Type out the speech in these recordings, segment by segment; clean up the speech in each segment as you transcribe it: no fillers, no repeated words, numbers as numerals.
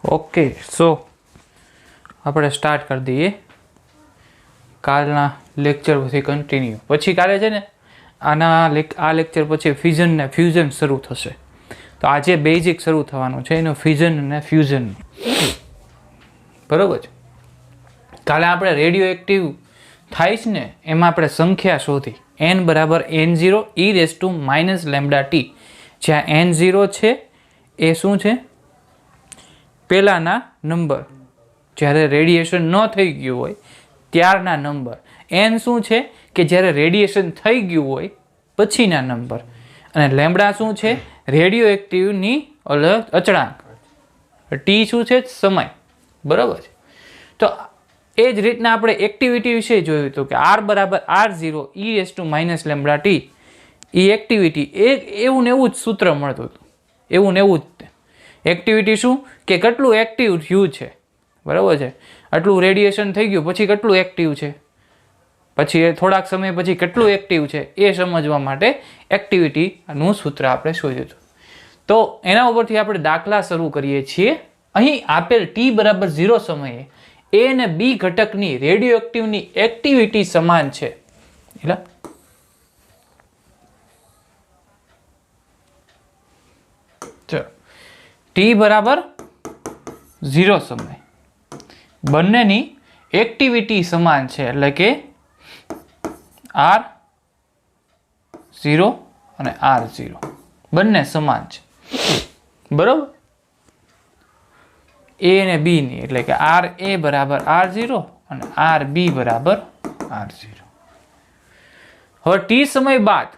Okay so આપણે start કરી દઈએ કાલના લેક્ચર પછી કન્ટિન્યુ પછી કાલે છે ને આ લેક્ચર પછી ફિઝન ને ફ્યુઝન શરૂ થશે તો આજે બેઝિક શરૂ થવાનું છે એનું ફિઝન અને ફ્યુઝન બરોબર છે કાલે આપણે રેડિયો એક્ટિવ થાય છે ને એમાં આપણે સંખ્યા શોધી n બરાબર n0 e raise to minus lambda t જ્યાં n0 છે એ શું છે પહેલાના નંબર જ્યારે રેડિયેશન ન થઈ ગયું હોય ત્યારના નંબર n શું છે કે જ્યારે રેડિયેશન થઈ ગયું હોય પછીના નંબર અને લેમ્ડા શું છે રેડિયો એક્ટિવની અચળાંક ટી શું છે સમય બરાબર છે તો એ જ રીતના આપણે એક્ટિવિટી વિશે જોયું હતું કે r બરાબર r0 e raise to minus lambda T એ એક્ટિવિટી એવું ને એવું જ સૂત્ર મળતું હતું એવું ને એવું જ એક્ટિવિટી શું કે કેટલું એક્ટિવ થયું છે બરાબર છે આટલું રેડિયેશન થઈ ગયું પછી કેટલું એક્ટિવ છે પછી થોડાક સમય પછી કેટલું એક્ટિવ છે એ સમજવા માટે એક્ટિવિટીનું સૂત્ર આપણે શોધ્યું હતું તો એના ઉપરથી આપણે દાખલા શરૂ કરીએ છીએ અહીં આપેલ t બરાબર 0 સમયે a અને b ઘટકની રેડિયો એક્ટિવની એક્ટિવિટી સમાન છે એટલે t બરાબર 0 સમય બંનેની એક્ટિવિટી સમાન છે એટલે કે r0 અને r0 બંને સમાન છે બરાબર a અને b ની એટલે કે ra બરાબર r0 અને rb બરાબર r0 હવે t સમય બાદ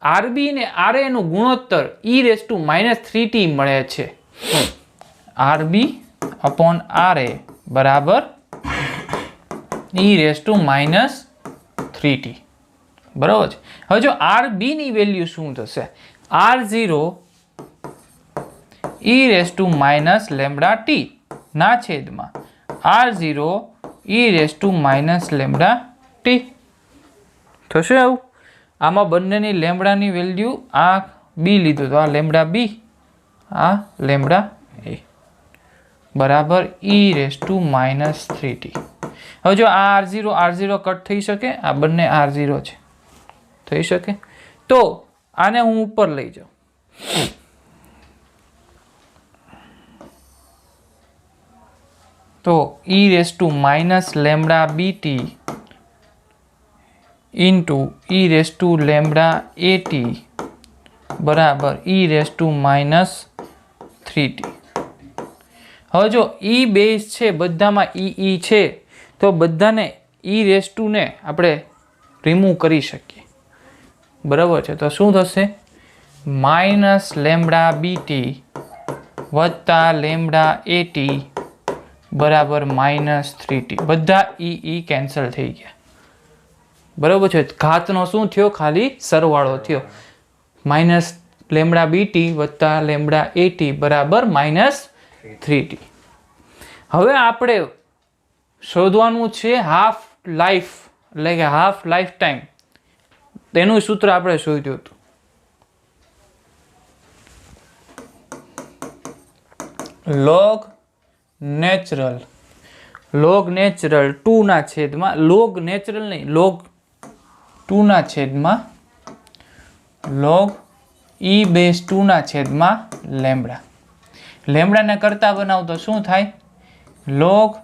rb ને ra નું ગુણોત્તર e raise to minus 3t મળે છે rb અપોન ra બરાબર e raise to minus 3t બરાબર છે હવે જો rb ની વેલ્યુ શું થશે r0 e raise to minus lambda t ના છેદમાં r0 e raise to minus lambda t થશે આવું આમાં બંનેની લેમ્ડાની વેલ્યુ આ બી લીધું તો આ લેમ્ડા બી આ લેમ્ડા એ બરાબર e raise to minus 3t હવે જો આ r0 કટ થઈ શકે આ બંને r0 છે થઈ શકે તો આને હું ઉપર લઈ જાઉં તો e raise to minus lambda b t into e raise to lambda a t બરાબર e raise to minus 3t હવે જો e બેઝ છે બધામાં e છે તો બધાને e રેઝ ટુ ને આપણે રિમૂવ કરી શકીએ બરાબર છે તો શું થશે માઇનસ લેમ્ડા બીટી વત્તા લેમ્ડા એટી બરાબર માઇનસ 3t બધા e કેન્સલ થઈ ગયા બરાબર છે ઘાતનો શું થયો ખાલી સરવાળો થયો માઇનસ લેમ્ડા બીટી વત્તા લેમ્ડા એટી બરાબર માઇનસ 3t હવે આપણે શોધવાનું છે હાફ લાઈફ એટલે કે હાફ લાઈફ ટાઈમ તેનું સૂત્ર આપણે શોધ્યું હતું લોગ નેચરલ 2 ના છેદમાં લોગ નેચરલ નહીં લોગ 2 ના છેદમાં લોગ e બેઝ 2 ના છેદમાં લેમ્ડા લેમ્ડાને કરતા બનાવતો શું થાય લોગ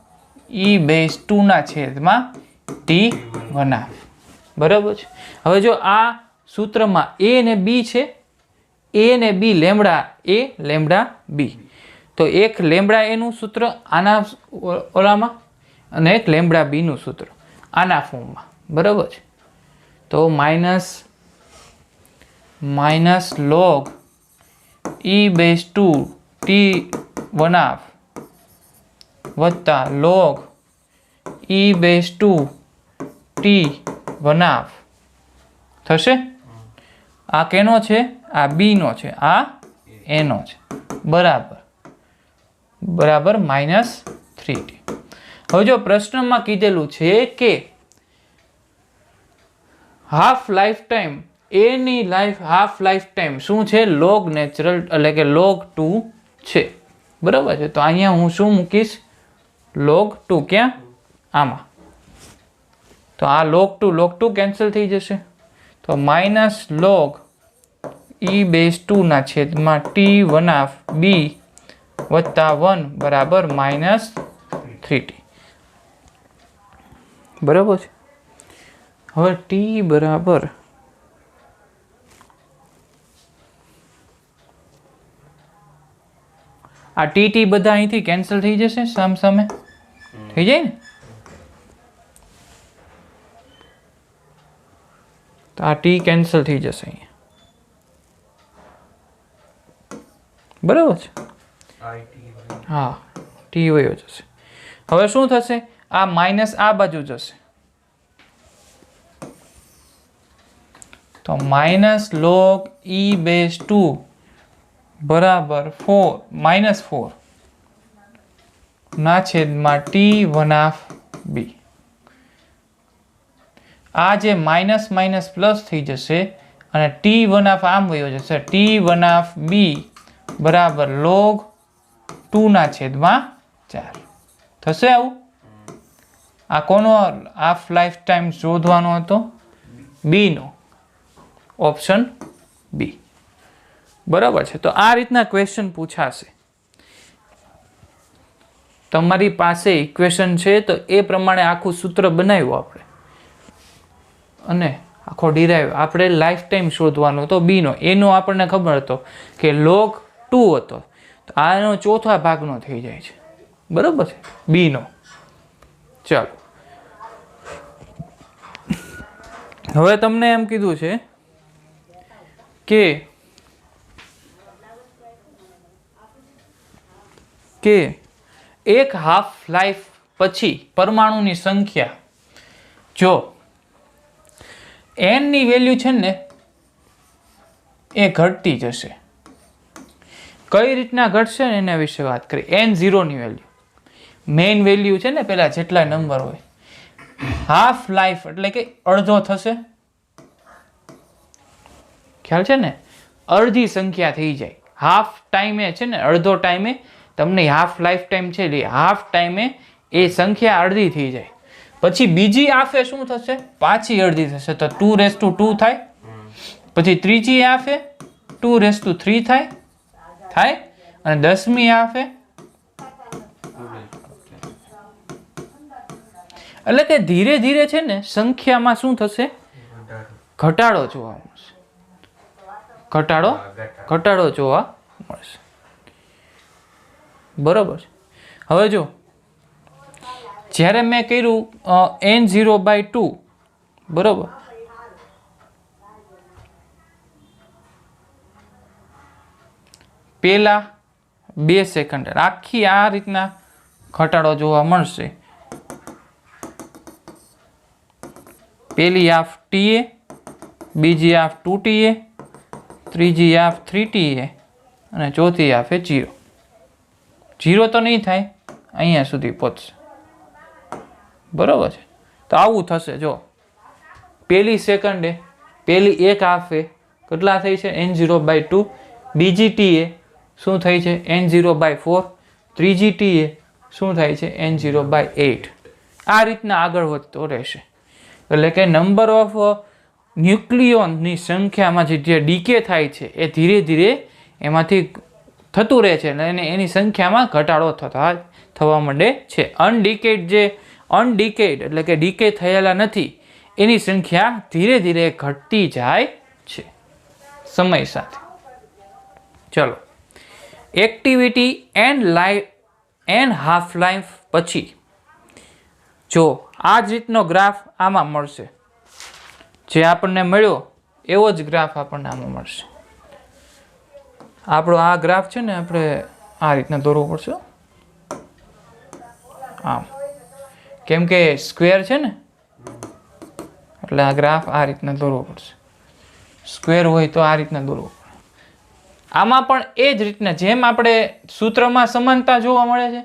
e બેઝ 2 ના છેદમાં t બનાવ બરાબર છે હવે જો આ સૂત્રમાં a અને b છે a અને b lambda a lambda b તો એક લેમ્ડા એ નું સૂત્ર આના ઓલામાં અને એક લેમ્ડા બી નું સૂત્ર આના ફોર્મમાં બરાબર છે તો minus log e base 2 t બનાવ વત્તા લોગ e બેઝ 2 t બનાવ થશે આ કેનો છે આ બી નો છે આ એ નો છે બરાબર માઇનસ 3t હવે જો પ્રશ્નમાં કીધેલું છે કે હાફ લાઈફ ટાઈમ એ ની હાફ લાઈફ ટાઈમ શું છે લોગ નેચરલ એટલે કે લોગ 2 છે બરાબર છે. તો અહીંયા હું શું મૂકીશ? log 2. ક્યાં? આમાં. તો આ log 2 કેન્સલ થઈ જશે. તો માઇનસ log e બેઝ 2 ના છેદમાં t1/b વત્તા 1 બરાબર -3t. બરાબર છે. હવે t બરાબર આ ટી બધા અહીંથી કેન્સલ થઈ જશે, સામે થઈ જાય ને. તો આ ટી કેન્સલ થઈ જશે અહીંયા. બરાબર છે. હા, ટી વયો જશે. હવે શું થશે? આ માઇનસ આ બાજુ જશે. તો માઇનસ log e બેઝ 2 બરાબર -4 ના છેદમાં t1/b. આ જે માઇનસ માઇનસ પ્લસ થઈ જશે અને t1 આમ વયો જશે. t1/b બરાબર log 2 ના છેદમાં 4 થશે. આવું આ કોનો હાફ લાઈફ ટાઈમ શોધવાનો હતો? બી નો, ઓપ્શન બી. બરાબર છે. તો આ રીતના ક્વેશ્ચન પૂછાશે. તમારી પાસે ઇક્વેશન છે તો એ પ્રમાણે આખું સૂત્ર બનાવ્યું આપણે અને આખો ડિરાઈવ આપણે લાઈફ ટાઈમ શોધવાનો હતો બી નો. એનો આપણને ખબર હતો કે log 2 હતો. તો આનો ચોથા ભાગનો થઈ જાય છે. બરાબર છે, બી નો. ચાલો, હવે તમને એમ કીધું છે કે એક હાફ લાઈફ પછી પરમાણુની સંખ્યા જો n ની વેલ્યુ છે ને એ ઘટતી જશે. કઈ રીતના ઘટશે ને એના વિશે વાત કરી. n0 ની વેલ્યુ, મેઇન વેલ્યુ છે ને, પેલા જેટલા નંબર હોય, હાફ લાઈફ એટલે કે અડધો થશે. ખ્યાલ છે ને? અડધી સંખ્યા થઈ જાય. હાફ ટાઈમે છે ને, અડધો ટાઈમે તમને હાફ લાઈફ ટાઈમ છે, હાફ ટાઈમે એ સંખ્યા અડધી થઈ જાય. પછી બીજી હાફે શું થશે? પાછી અડધી થશે. તો 2/2 થાય. પછી ત્રીજી હાફે 2/3 થાય. અને 10મી હાફે એટલે કે ધીરે ધીરે છે ને સંખ્યામાં શું થશે? ઘટાડો જોવા મળશે. ઘટાડો જોવા મળશે. બરોબર છે. હવે જો જ્યારે મેં કર્યું n0/2 બરોબર, પેલા 2 સેકન્ડ આખી આ રીતના ઘટાડો જોવા મળશે. પેલી હાફ TA, બીજી હાફ 2TA, ત્રીજી હાફ 3TA અને ચોથી હાફ 0. 0 તો નહીં થાય, અહીંયા સુધી પહોંચશે. બરોબર છે. તો આવું થશે. જો પેલી સેકન્ડે પેલી એક હાફે કેટલા થઈ છે? n0/2. બીજી TA શું થઈ છે? n0/4. ત્રીજી TA શું થાય છે? n0/8. આ રીતના આગળ વધતો રહેશે. એટલે કે નંબર ઓફ ન્યુક્લિયોનની સંખ્યામાં જે ડીકે થાય છે એ ધીરે ધીરે એમાંથી થતું રહે છે અને એની સંખ્યામાં ઘટાડો થવા માંડે છે. અનડીકેડ એટલે કે ડીકે થયેલા નથી એની સંખ્યા ધીરે ધીરે ઘટતી જાય છે સમય સાથે. ચલો, એક્ટિવિટી એન્ડ હાફ લાઈફ પછી જો આ જ રીતનો ગ્રાફ આમાં મળશે. જે આપણને મળ્યો એવો જ ગ્રાફ આપણને આમાં મળશે. આપણો આ ગ્રાફ છે ને આપણે આ રીતના દોરવો પડશે. આમ, કેમ કે સ્ક્વેર છે ને એટલે આ ગ્રાફ આ રીતના દોરવો પડશે. સ્ક્વેર હોય તો આ રીતના દોરવો પડે. આમાં પણ એ જ રીતના જેમ આપણે સૂત્રમાં સમાનતા જોવા મળે છે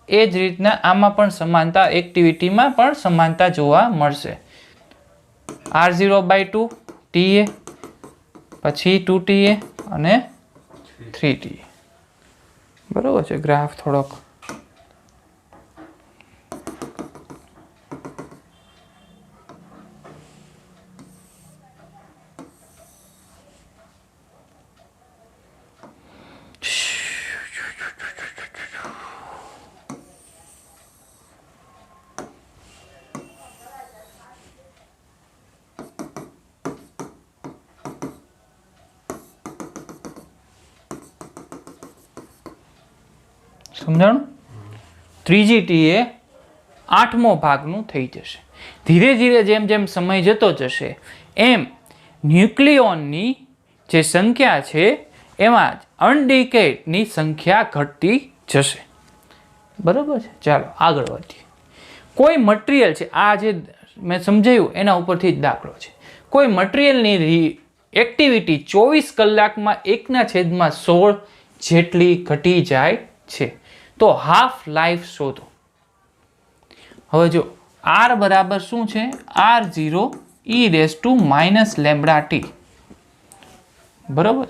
એ જ રીતના આમાં પણ સમાનતા, એક્ટિવિટીમાં પણ સમાનતા જોવા મળશે. r0/2 TA, પછી 2TA અને 3TA. બરાબર છે. ગ્રાફ થોડોક સમજાણું. ત્રીજી ટી એ 8મો ભાગનું થઈ જશે. ધીરે ધીરે જેમ જેમ સમય જતો જશે એમ ન્યુક્લિયોનની જે સંખ્યા છે એમાં અનડિકેટની સંખ્યા ઘટતી જશે. બરાબર છે. ચાલો આગળ વધીએ. કોઈ મટીરિયલ છે, આ જે મેં સમજાયું એના ઉપરથી જ દાખલો છે. કોઈ મટીરિયલની એક્ટિવિટી 24 કલાકમાં 1/16 જેટલી ઘટી જાય છે તો હાફ લાઈફ શોધો. હવે જો R બરાબર શું છે? R0 e -λt. બરાબર.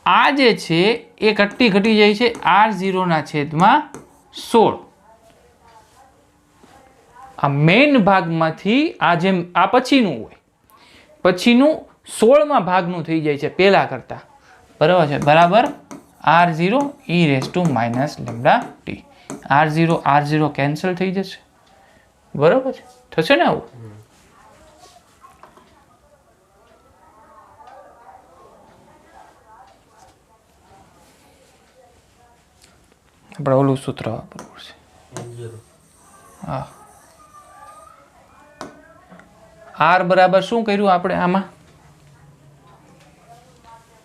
આ જે છે એ ઘટી જાય છે R0/16. આ મેઇન ભાગમાંથી આ જેમ આ પછીનું હોય, પછીનું 16મા ભાગનું થઈ જાય છે પહેલા કરતા. બરાબર છે. બરાબર R0 e -λt. R0 cancel થઈ જશે. બરાબર છે. થશે ને આવું? આપણે ઓલું સૂત્ર વાપરવું છે. હા. R બરાબર શું કર્યું આપણે આમાં?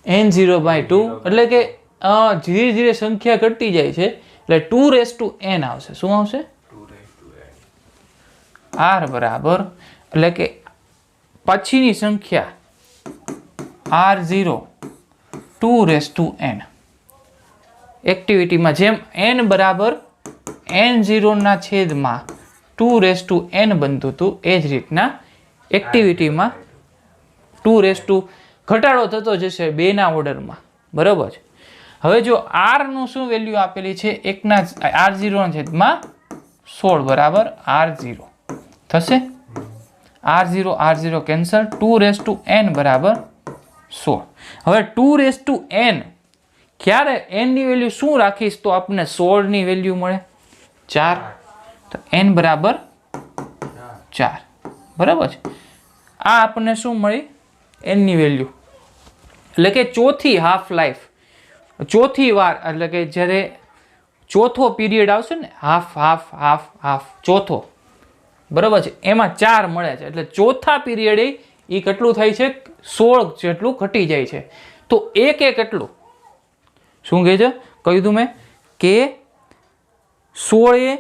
n/2 એટલે કે ધીરે ધીરે સંખ્યા ઘટતી જાય છે એટલે 2n આવશે. શું આવશે? R બરાબર એટલે કે પછીની સંખ્યા R0 2n. એક્ટિવિટીમાં જેમ n બરાબર n0/2n બનતું હતું એ જ રીતના એક્ટિવિટીમાં 2 ઘટાડો થતો જશે 2ના ઓર્ડરમાં. બરાબર છે. હવે જો R નું શું વેલ્યુ આપેલી છે? R0/16 બરાબર R0 થશે. R0 cancel. 2n બરાબર 16. હવે 2n ક્યારે n ની વેલ્યુ શું રાખીશ તો આપણને 16 ની વેલ્યુ મળે? 4. તો n બરાબર 4. બરાબર છે. આ આપણને શું મળી? n ની વેલ્યુ. એટલે કે ચોથી હાફ લાઈફ, ચોથી વાર, એટલે કે જ્યારે ચોથો પીરિયડ આવશે ને, હાફ ચોથો, બરાબર છે, એમાં 4 મળે છે. એટલે ચોથા પીરિયડે એ કેટલું થાય છે? 16 જેટલું ઘટી જાય છે. તો એક કેટલું? શું કહે છે? કહ્યું તું મેં કે 16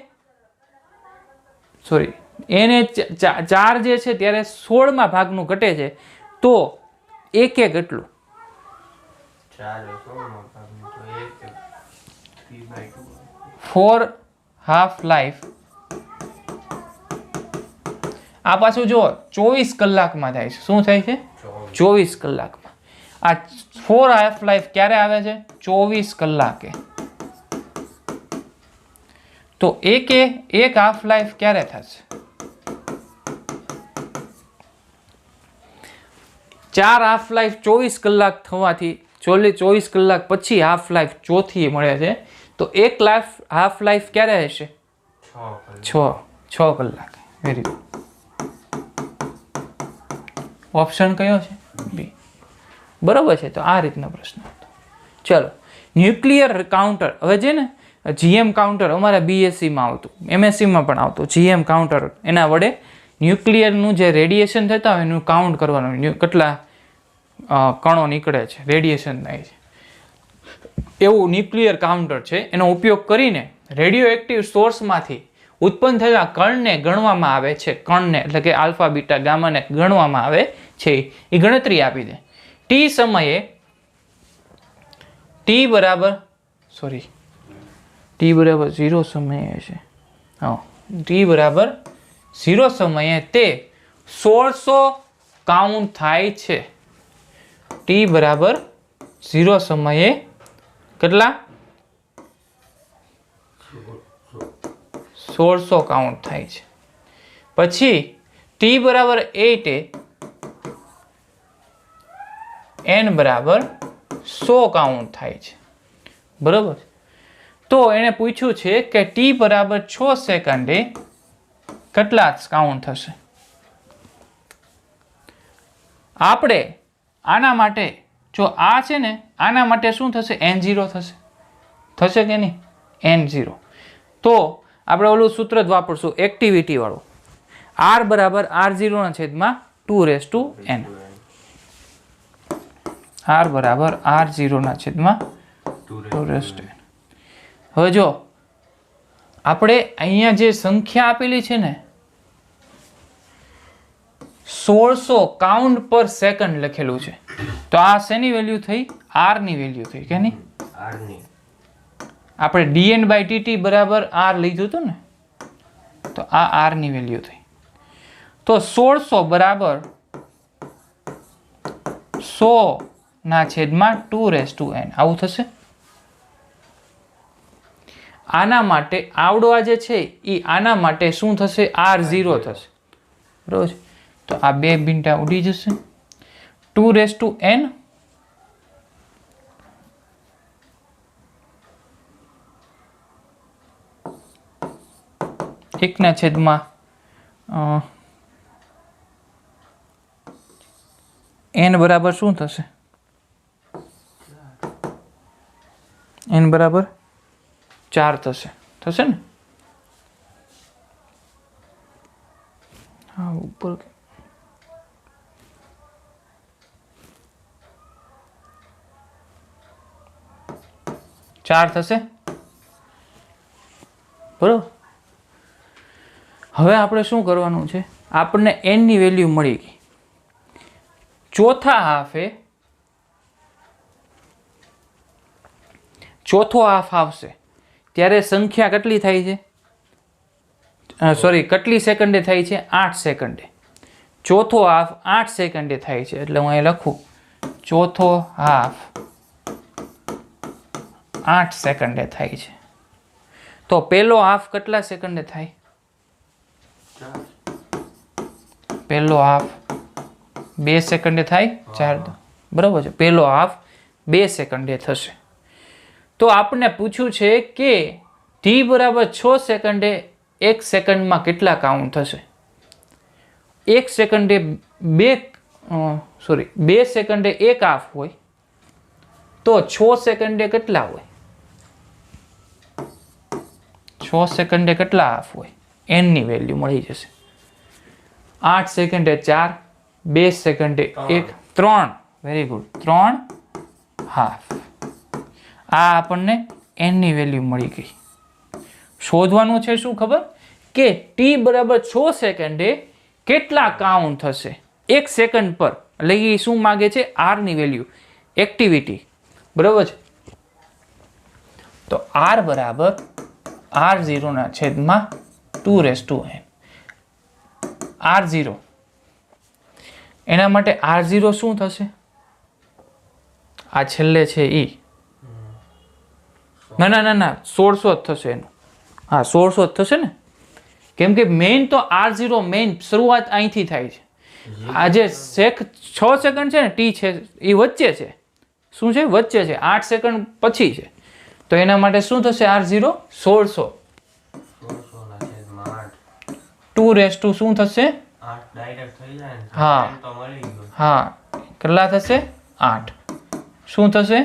એને 4 જે છે ત્યારે 16મા ભાગનું ઘટે છે તો એક કેટલું? 4 હાફ લાઈફ. આ પાછું જો 24 કલાકમાં થાય છે. શું થાય છે? 24 કલાકમાં. આ 4 હાફ લાઈફ ક્યારે આવે છે? 24 કલાકે. તો એક હાફ લાઈફ ક્યારે થશે? 4 હાફ લાઈફ 24 કલાક થવાથી 24 કલાક પછી હાફ લાઈફ ચોથી મળે છે. તો એક હાફ લાઈફ ક્યારે હશે? 6 કલાક. Very good. ઓપ્શન કયો છે? બી. બરોબર છે. તો આ રીતનો પ્રશ્ન હતો. ચલો, ન્યુક્લિયર કાઉન્ટર. હવે છે ને GM કાઉન્ટર અમારા BSc-માં આવતું, MSc-માં પણ આવતું. GM કાઉન્ટર, એના વડે ન્યુક્લિયરનું જે રેડિયેશન થતા હોય એનું કાઉન્ટ કરવાનું, કેટલા કણો નીકળે છે, રેડિયેશન થાય છે, એવું ન્યુક્લિયર કાઉન્ટર છે. એનો ઉપયોગ કરીને રેડિયો એક્ટિવ સોર્સમાંથી ઉત્પન્ન થયેલા કણને ગણવામાં આવે છે. કણને એટલે કે આલ્ફા, બીટા, ગામાને ગણવામાં આવે છે. એ ગણતરી આપી દે. ટી સમયે ટી બરાબર 0 સમયે છે. હા, ટી બરાબર 0 સમયે તે 1600 કાઉન્ટ થાય છે. ટી બરાબર 0 સમયે કેટલા? 1600 કાઉન્ટ થાય છે. પછી t બરાબર 8 એ n બરાબર 100 કાઉન્ટ થાય છે. બરાબર. તો એને પૂછ્યું છે કે t બરાબર 6 સેકન્ડે કેટલા કાઉન્ટ થશે. આપણે આના માટે જો આ છે ને આના માટે શું થશે n0 થશે કે નહીં n0. તો આપણે ઓલું સૂત્ર જ વાપરશું એક્ટિવિટી વાળું r બરાબર r0 ના છેદમાં 2n. r બરાબર r0 ના છેદમાં 2n. હવે જો આપણે અહીંયા જે સંખ્યા આપેલી છે ને 1600 કાઉન્ટ પર સેકન્ડ લખેલું છે. તો આ શેની વેલ્યુ થઈ r ની વેલ્યુ થઈ કે નહીં r ની. આપણે dn/dt બરાબર r લીધું હતું ને તો આ r ની વેલ્યુ થઈ. તો 1600 બરાબર 100 ના છેદમાં 2n આવું થશે. આના માટે આવડવા જે છે એ આના માટે શું થશે r0 થશે. બરોબર છે. તો આ બે બિંટા ઉડી જશે 2n એકના છેદમાં n બરાબર શું થશે n બરાબર 4 થશે ને. હા ઉપર 4 થશે. બરોબર. હવે આપણે શું કરવાનું છે આપણને n ની વેલ્યુ મળી ગઈ. ચોથો હાફ આવશે ત્યારે સંખ્યા કેટલી થાય છે કેટલી સેકન્ડે થાય છે 8 સેકન્ડે. ચોથો હાફ 8 સેકન્ડે થાય છે એટલે હું અહીં લખું ચોથો હાફ 8 સેકન્ડે થાય છે. તો પહેલો હાફ કેટલા સેકન્ડે થાય પહેલો હાફ 2 સેકન્ડે થાય 4. બરાબર છે. પહેલો હાફ 2 સેકન્ડે થશે. તો આપણને પૂછ્યું છે કે t બરાબર 6 સેકન્ડે 1 સેકન્ડમાં કેટલા કાઉન્ટ થશે. 1 સેકન્ડે 2 સેકન્ડે 1 હાફ હોય તો 6 સેકન્ડે કેટલા હોય 6 સેકન્ડે કેટલા હાફ હોય n ની વેલ્યુ મળી જશે. 8 સેકન્ડે 4 2 સેકન્ડે 1 3. Very good 3 half. આ આપણને n ની વેલ્યુ મળી ગઈ. શોધવાનું છે શું ખબર કે t બરાબર 6 સેકન્ડે કેટલા કાઉન્ટ થશે 1 સેકન્ડ પર. એટલે એ શું માગે છે r ની વેલ્યુ એક્ટિવિટી. બરાબર છે. તો r બરાબર r0 ના છેદમાં 2n. r0 એના માટે r0 શું થશે આ છેલ્લે છે ઈ ના 1600 જ થશે એનું. હા 1600 જ થશે ને કેમ કે મેઇન તો r0 મેઇન શરૂઆત અહીંથી થાય છે. આ જે 6 સેકન્ડ છે ને t છે એ વચ્ચે છે. શું છે વચ્ચે છે 8 સેકન્ડ પછી છે. તો એના માટે શું થશે r0 1600 2 શું થશે 8 ડાયરેક્ટ થઈ જાય ને હા તો મળી ગયું. હા કેટલા થશે 8. શું થશે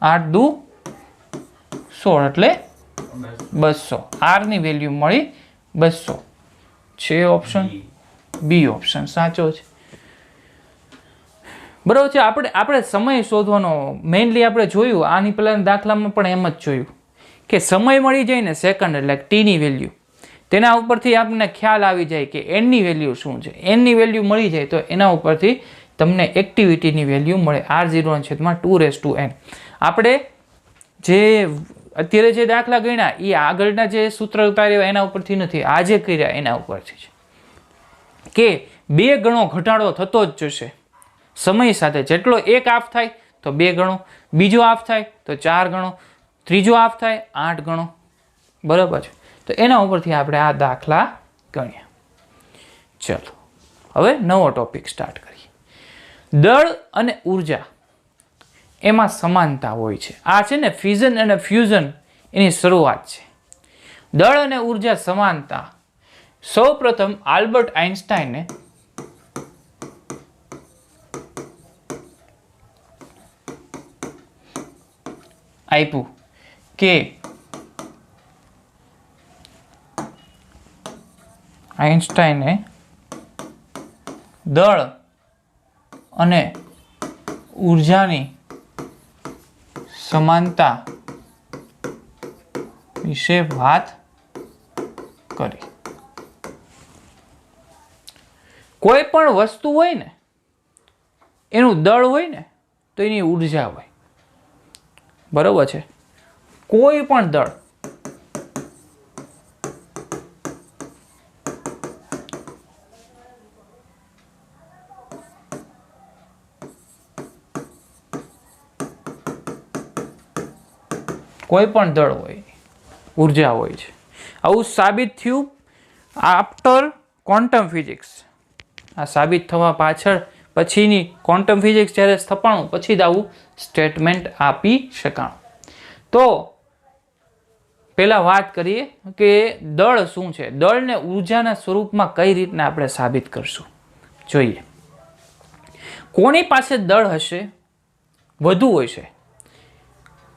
8 દુ 16 એટલે 200. r ની વેલ્યુ મળી 200 છે. ઓપ્શન બી ઓપ્શન સાચો છે. બરાબર છે. આપણે સમય શોધવાનો મેઇનલી આપણે જોયું આની પહેલાના દાખલામાં પણ એમ જ જોયું કે સમય મળી જાય ને સેકન્ડ એટલે t ની વેલ્યુ તેના ઉપરથી આપણને ખ્યાલ આવી જાય કે n ની વેલ્યુ શું છે. n ની વેલ્યુ મળી જાય તો એના ઉપરથી તમને એક્ટિવિટીની વેલ્યુ મળે r0 ના છેદમાં 2n. આપણે જે અત્યારે જે દાખલા ગણ્યા એ આગળના જે સૂત્ર ઉતાર્યા એના ઉપરથી નથી. આજે કર્યા એના ઉપરથી છે કે 2 ગણો ઘટાડો થતો જ જશે સમય સાથે. જેટલો એક હાફ થાય તો 2 ગણો, બીજો હાફ થાય તો 4 ગણો, ત્રીજો હાફ થાય 8 ગણો. બરાબર છે. તો એના ઉપરથી આપણે આ દાખલા ગણ્યા. ચલો હવે નવો ટોપિક સ્ટાર્ટ કરીએ. દળ અને ઉર્જા એમાં સમાનતા હોય છે. આ છે ને ફ્યુઝન અને ફ્યુઝન એની શરૂઆત છે. દળ અને ઉર્જા સમાનતા સૌપ્રથમ આલ્બર્ટ આઇન્સ્ટાઈને આપ્યું કે આઇન્સ્ટાઈને દળ અને ઉર્જાની સમાનતા વિશે વાત કરી. કોઈ પણ વસ્તુ હોય ને એનું દળ હોય ને તો એની ઉર્જા હોય. બરોબર છે. કોઈ પણ દળ હોય ઉર્જા હોય છે. આવું સાબિત થયું આફ્ટર ક્વોન્ટમ ફિઝિક્સ. આ સાબિત થવા પાછળ પછીની ક્વોન્ટમ ફિઝિક્સ જ્યારે સ્થપાણું પછી જ આવું સ્ટેટમેન્ટ આપી શકાણું. તો પહેલા વાત કરીએ કે દળ શું છે. દળને ઉર્જાના સ્વરૂપમાં કઈ રીતના આપણે સાબિત કરશું જોઈએ. કોની પાસે દળ હશે? વધુ હોય છે.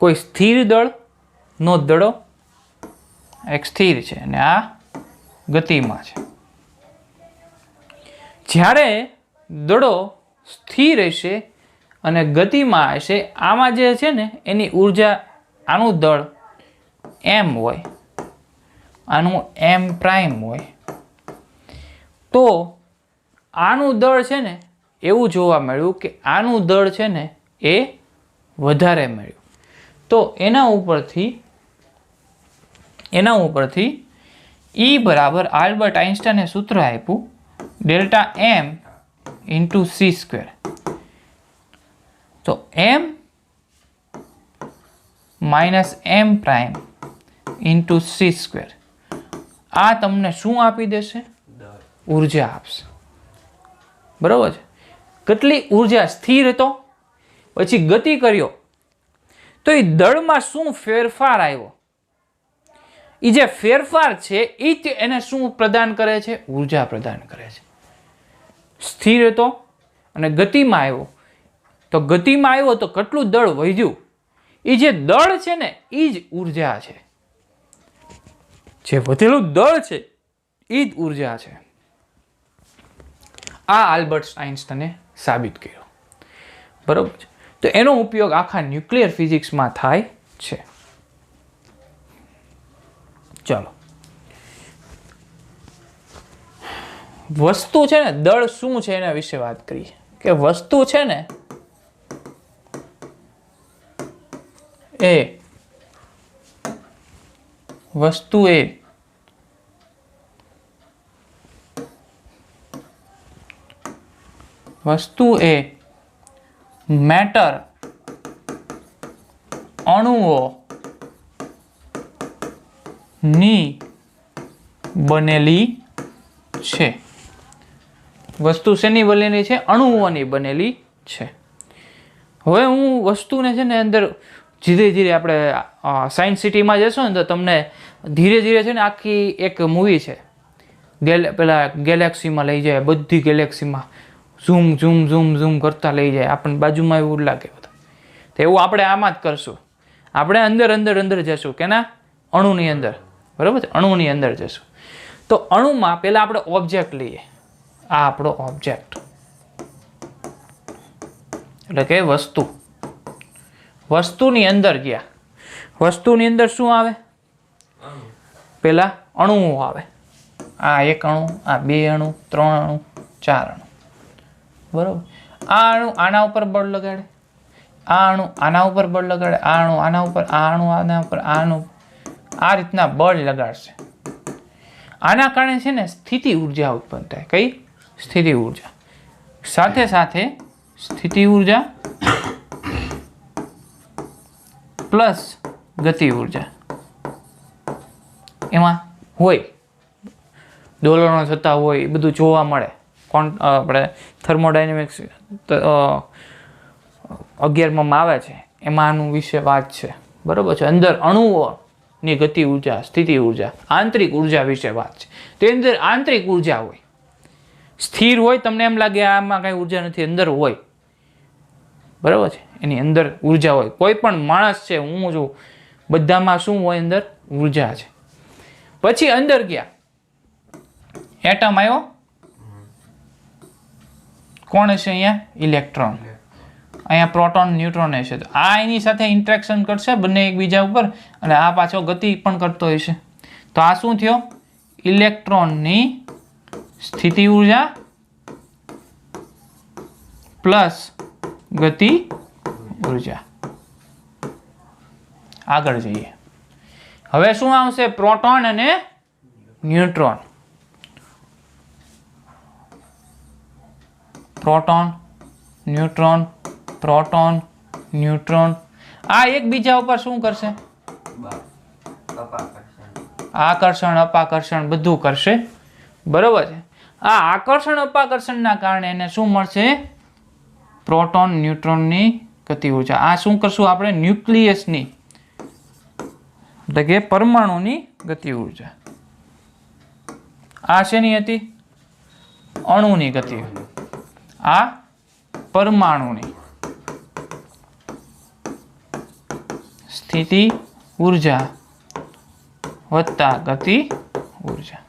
કોઈ સ્થિર દળ નો દડો એક સ્થિર છે અને આ ગતિમાં છે. જ્યારે દડો સ્થિર હશે અને ગતિમાં હશે, આમાં જે છે ને એની ઉર્જા, આનું દળ m હોય, આનું m પ્રાઇમ હોય, તો આનું દળ છે ને એવું જોવા મળ્યું કે આનું દળ છે ને એ વધારે મળ્યું. તો એના ઉપરથી E બરાબર આલ્બર્ટ આઇન્સ્ટાઈને સૂત્ર આપ્યું delta m into C square. તો m minus m prime into C square. આ તમને શું આપી દેશે? ઉર્જા આપશે. બરોબર છે. કેટલી ઉર્જા? સ્થિર હતો પછી ગતિ કર્યો તો એ દળમાં શું ફેરફાર આવ્યો? એ જે ફેરફાર છે એ જ એને શું પ્રદાન કરે છે? ઉર્જા પ્રદાન કરે છે. સ્થિર હતો અને ગતિમાં આવ્યો તો કેટલું દળ વધ્યું? એ જે દળ છે ને એ જ ઉર્જા છે. જે વધેલું દળ છે એ જ ઉર્જા છે. આ આલ્બર્ટ આઇન્સ્ટાઈને સાબિત કર્યો. બરોબર છે. તો એનો ઉપયોગ આખા ન્યુક્લિયર ફિઝિક્સમાં થાય છે. ચાલો, વસ્તુ છે ને દળ શું છે એના વિશે વાત કરીએ. કે વસ્તુ છે ને વસ્તુ એ મેટર, અણુઓ ની બનેલી છે. વસ્તુ શેની બનેલી છે? અણુઓની બનેલી છે. હવે હું વસ્તુને છે ને અંદર ધીરે ધીરે આપણે સાયન્સ સિટીમાં જશો ને તો તમને ધીરે ધીરે છે ને આખી એક મૂવી છે પેલા ગેલેક્સીમાં લઈ જાય, બધી ગેલેક્સીમાં ઝૂમ ઝૂમ ઝૂમ ઝૂમ કરતા લઈ જાય. આપણને બાજુમાં એવું લાગે બધા. તો એવું આપણે આમાં જ કરશું. આપણે અંદર જશું કેના? અણુની અંદર. બરાબર છે. અણુની અંદર જશું. તો અણુમાં પહેલા આપણે ઓબ્જેક્ટ લઈએ. આ આપણો ઓબ્જેક્ટ એટલે કે વસ્તુ. વસ્તુની અંદર ગયા. વસ્તુની અંદર શું આવે? પહેલા અણુઓ આવે. આ એક અણુ, આ બે અણુ, 3 અણુ, 4 અણુ. બરોબર. આ અણુ આના ઉપર બળ લગાડે, આ અણુ આના ઉપર બળ લગાડે, આ અણુ આના ઉપર, આ અણુ આના ઉપર, આ અણુ આ રીતના બળ લગાડશે. આના કારણે છે ને સ્થિતિ ઉર્જા ઉત્પન્ન થાય. કઈ? સ્થિતિ ઉર્જા. સાથે સાથે સ્થિતિ ઉર્જા પ્લસ ગતિ ઉર્જા. એમાં હોય દોલનો થતા હોય એ બધું જોવા મળે. આપણે થર્મોડાયનેમિક્સ 11માં આવે છે એમાં આનું વિશે વાત છે. બરાબર છે. અંદર અણુઓની ગતિ ઉર્જા, સ્થિતિ ઉર્જા, આંતરિક ઉર્જા વિશે વાત છે. તે અંદર આંતરિક ઉર્જા હોય, સ્થિર હોય. તમને એમ લાગે આમાં કાંઈ ઉર્જા નથી, અંદર હોય. બરાબર છે. એની અંદર ઉર્જા હોય. કોઈ પણ માણસ છે, હું છું, બધામાં શું હોય? અંદર ઉર્જા છે. પછી અંદર ગયા એટમ આવ્યો. કોણ હશે અહીંયા? ઇલેક્ટ્રોન. અહીંયા પ્રોટોન, ન્યુટ્રોન હશે. તો આ એની સાથે ઇન્ટરેક્શન કરશે બંને એકબીજા ઉપર, અને આ પાછો ગતિ પણ કરતો હશે. તો આ શું થયો? ઇલેક્ટ્રોનની સ્થિતિ ઉર્જા પ્લસ ગતિ ઉર્જા. આગળ જઈએ. હવે શું આવશે? પ્રોટોન અને neutron. Proton, neutron, proton, neutron. આ એકબીજા ઉપર શું કરશે? આકર્ષણ, અપાકર્ષણ બધું કરશે. બરોબર છે. આ આકર્ષણ અપાકર્ષણના કારણે એને શું મળશે? પ્રોટોન ન્યુટ્રોનની ગતિ ઉર્જા. આ શું કરશું આપણે? ન્યુક્લિયસની એટલે કે પરમાણુની ગતિ ઉર્જા. આ શેની હતી? અણુની ગતિ. આ પરમાણુની સ્થિતિ ઉર્જા વત્તા ગતિ ઉર્જા.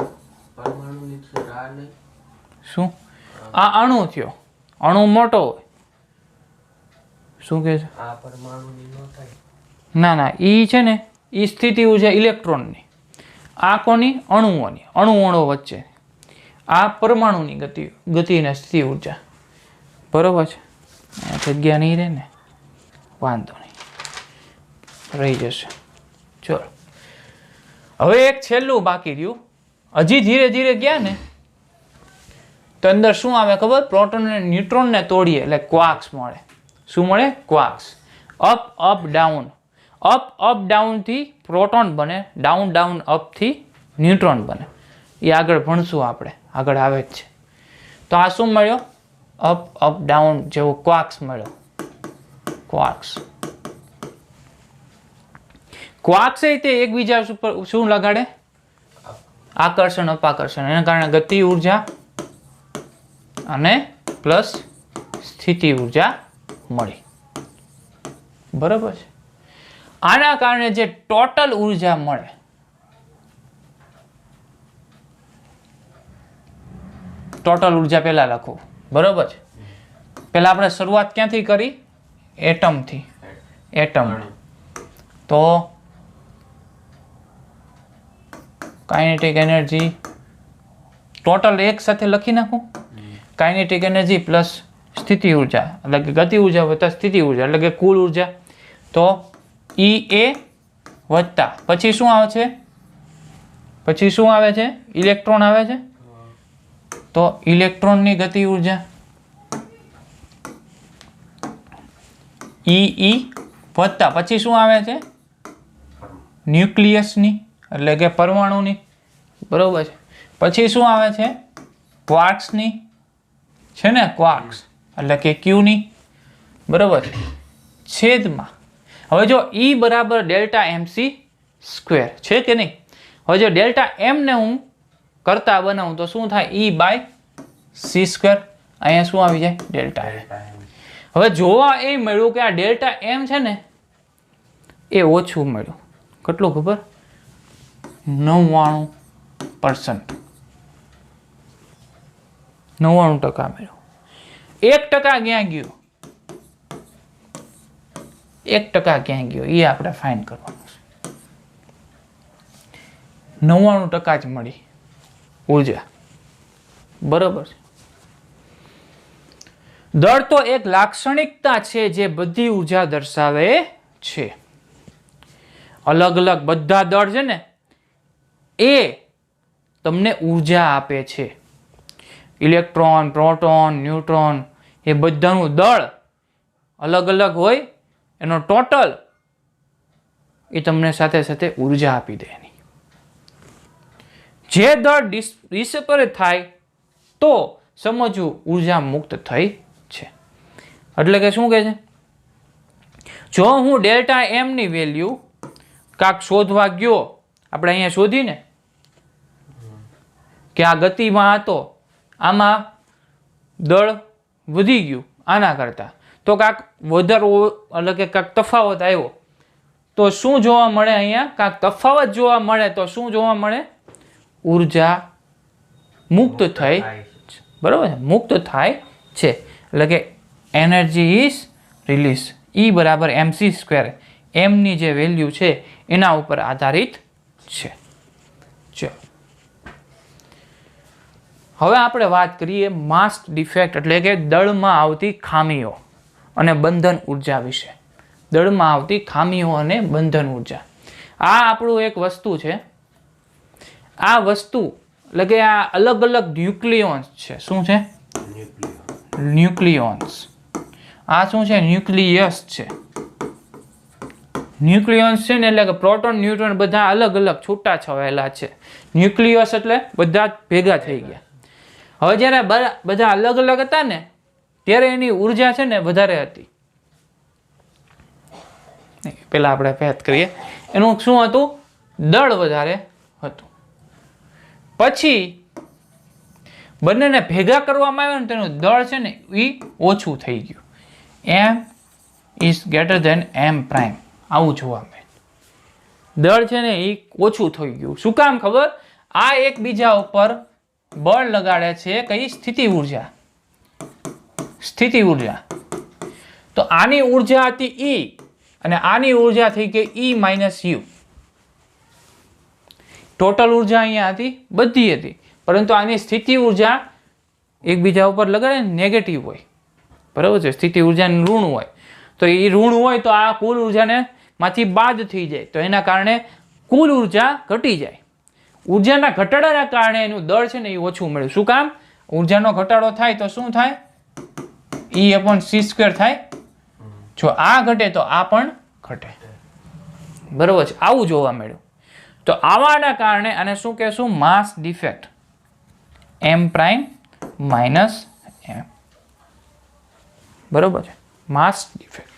શું? આ અણુ થયો. અણુ મોટો હોય. શું કે છે? ના ના, ઈ છે ને, ઈ સ્થિતિ ઉર્જા ઇલેક્ટ્રોનની. આ કોની? અણુઓની. અણુ વચ્ચે. આ પરમાણુની ગતિ અને સ્થિતિ ઉર્જા. બરોબર છે. જગ્યા નહીં રહે ને, વાંધો નહીં, રહી જશે. ચલો, હવે એક છેલ્લું બાકી રહ્યું. હજી ધીરે ધીરે ગયા ને તો અંદર શું આવે ખબર? પ્રોટોન અને ન્યુટ્રોનને તોડીએ એટલે ક્વાર્ક્સ મળે. શું મળે? Quarks. Up up down. Up up ડાઉનથી પ્રોટોન બને, ડાઉન ડાઉન અપથી ન્યુટ્રોન બને. એ આગળ ભણશું આપણે, આગળ આવે જ છે. તો આ શું મળ્યો? અપ અપ ડાઉન જેવો ક્વાર્ક્સ મળ્યો. ક્વાર્ક્સ. ક્વાર્ક્સ એ તે એકબીજા ઉપર શું લગાડે? આકર્ષણ અપાકર્ષણ. એના કારણે ગતિ ઉર્જા અને પ્લસ સ્થિતિ ઉર્જા મળી. બરાબર છે. આના કારણે જે ટોટલ ઉર્જા મળે, ટોટલ ઉર્જા પહેલા લખો. બરાબર છે. પહેલા આપણે શરૂઆત ક્યાંથી કરી? એટમથી. એટમ. તો કાઇનેટિક એનર્જી ટોટલ એક સાથે લખી નાખું. કાઇનેટિક એનર્જી પ્લસ સ્થિતિ ઉર્જા એટલે કે ગતિ ઉર્જા વત્તા સ્થિતિ ઉર્જા એટલે કે કુલ ઉર્જા. તો EA વત્તા પછી શું આવે છે? પછી શું આવે છે? ઇલેક્ટ્રોન આવે છે. તો ઇલેક્ટ્રોનની ગતિ ઉર્જા EE વત્તા પછી શું આવે છે? ન્યુક્લિયસની એટલે કે પરમાણુની. બરોબર છે. પછી શું આવે છે? ક્વાર્ક્સની છે ને, ક્વાર્ક્સ એટલે કે Qની. બરોબર છે. છેદમાં હવે જો E બરાબર ડેલ્ટા MC સ્ક્વેર છે કે નહીં? હવે જો ડેલ્ટા M ને હું કરતા બનાવું તો શું થાય? E by C square. અહીંયા શું આવી જાય? Delta M. હવે જોવા એ મળ્યું કે આ ડેલ્ટા M છે ને એ ઓછું મળ્યું. કેટલું ખબર? 99%. 99% મળ્યું. 1% ક્યાં ગયું? 1% ક્યાં ગયો? એ આપણે ફાઇન કરવાનું છે. 99% જ મળી ઉર્જા. બરોબર છે. દળ તો એક લાક્ષણિકતા છે જે બધી ઉર્જા દર્શાવે છે. અલગ અલગ બધા દળ છે ને એ તમને ઉર્જા આપે છે. ઇલેક્ટ્રોન, પ્રોટોન, ન્યુટ્રોન એ બધાનું દળ અલગ અલગ હોય, એનો ટોટલ એ તમને સાથે સાથે ઉર્જા આપી દે એની. જે દળ ડિસેપરેટ થાય તો સમજવું ઉર્જા મુક્ત થઈ છે. એટલે કે શું કહે છે, જો હું ડેલ્ટા એમ ની વેલ્યુ કાંક શોધવા ગયો, આપણે અહીંયા શોધીને કે આ ગતિમાં હતો, આમાં દળ વધી ગયું આના કરતા, તો કાંક વધારો એટલે કે કાંક તફાવત આવ્યો, તો શું જોવા મળે અહીંયા, કાંક તફાવત જોવા મળે તો શું જોવા મળે, ઉર્જા મુક્ત થઈ, બરાબર છે, મુક્ત થાય છે. એટલે કે એનર્જી ઇઝ રિલીઝ, E બરાબર mc², એમની જે વેલ્યુ છે એના ઉપર આધારિત છે. ચલો હવે આપણે વાત કરીએ માસ ડિફેક્ટ એટલે કે દળમાં આવતી ખામીઓ અને બંધન ઉર્જા વિશે. દળમાં આવતી ખામીઓ અને બંધન ઉર્જા, આ આપણું એક વસ્તુ છે. આ વસ્તુ એટલે કે આ અલગ અલગ ન્યુક્લિયોન્સ છે. શું છે? ન્યુક્લિયોન્સ. આ શું છે? ન્યુક્લિયસ છે. ન્યુક્લિયોન્સ છે ને એટલે કે પ્રોટોન ન્યુટ્રોન બધા અલગ અલગ છૂટા છવાયેલા છે. ન્યુક્લિયસ એટલે બધા ભેગા થઈ ગયા. હવે જ્યારે બધા અલગ અલગ હતા ને ત્યારે એની ઉર્જા છે ને વધારે હતી. પેલા આપણે વાત કરીએ એનું શું હતું, દળ વધારે હતું. પછી બંનેને ભેગા કરવામાં આવ્યો ને તેનું દળ છે ને એ ઓછું થઈ ગયું. m is greater than m prime, આવું જોવા મળે. દળ છે ને એ ઓછું થઈ ગયું. શું કામ ખબર? આ એકબીજા ઉપર બળ લગાડે છે. કઈ? સ્થિતિ ઉર્જા. સ્થિતિ ઉર્જા. તો આની ઉર્જા હતી E અને આની ઉર્જા થઈ ગઈ E માઇનસ U. ટોટલ ઉર્જા અહીંયા હતી, બધી હતી, પરંતુ આની સ્થિતિ ઉર્જા એકબીજા ઉપર લગાડે નેગેટિવ હોય, બરાબર છે. સ્થિતિ ઉર્જાનું ઋણ હોય, તો એ ઋણ હોય તો આ કુલ ઉર્જાને માંથી બાદ થઈ જાય, તો એના કારણે કુલ ઉર્જા ઘટી જાય. ઉર્જાના ઘટાડાના કારણે એનું દળ છે ને એ ઓછું મળ્યું. શું કામ? ઉર્જાનો ઘટાડો થાય તો શું થાય? E/c² થાય. જો આ ઘટે તો આ પણ ઘટે, બરાબર છે. આવું જોવા મળ્યું. તો આવાના કારણે આને શું કહેશું? Mass defect. m prime minus m, બરોબર છે, માસ ડિફેક્ટ.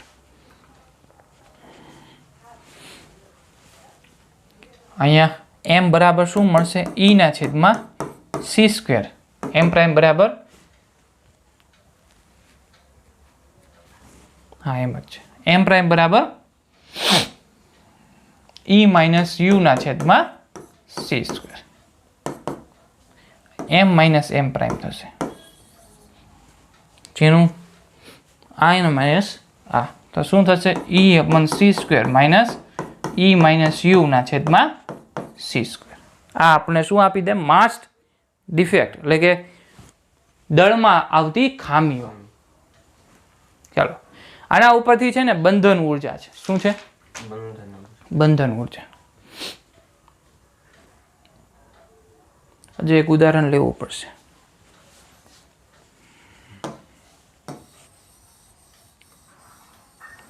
અહીંયા m બરાબર શું મળશે? E ના છેદમાં c². m પ્રાઇમ બરાબર, હા એમ જ છે, m પ્રાઇમ બરાબર E માઇનસ u ના છેદમાં c². m minus m prime થશે, જેનું આ એનો માઇનસ આ, તો શું થશે? E/c² minus E minus u ના છેદમાં c². આ આપણે શું આપી દે? માસ ડિફેક્ટ એટલે કે દળમાં આવતી ખામીઓ. ચાલો આના ઉપરથી છે ને બંધન ઉર્જા છે. શું છે? બંધન ઉર્જા. હજુ એક ઉદાહરણ લેવું પડશે.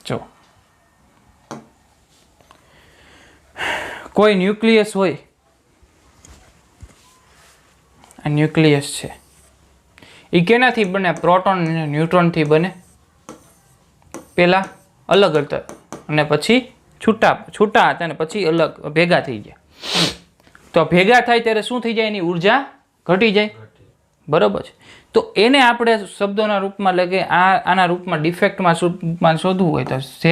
જો કોઈ ન્યુક્લિયસ હોય, આ ન્યુક્લિયસ છે, એ કેનાથી બને? પ્રોટોન અને ન્યુટ્રોનથી બને. પેલા અલગ હતા અને પછી છૂટા હતા અને પછી અલગ ભેગા થઈ ગયા. તો ભેગા થાય ત્યારે શું થઈ જાય? એની ઉર્જા ઘટી જાય, બરોબર છે. તો એને આપણે શબ્દોના રૂપમાં એટલે કે આના રૂપમાં ડિફેક્ટમાં શોધવું હોય તો Z,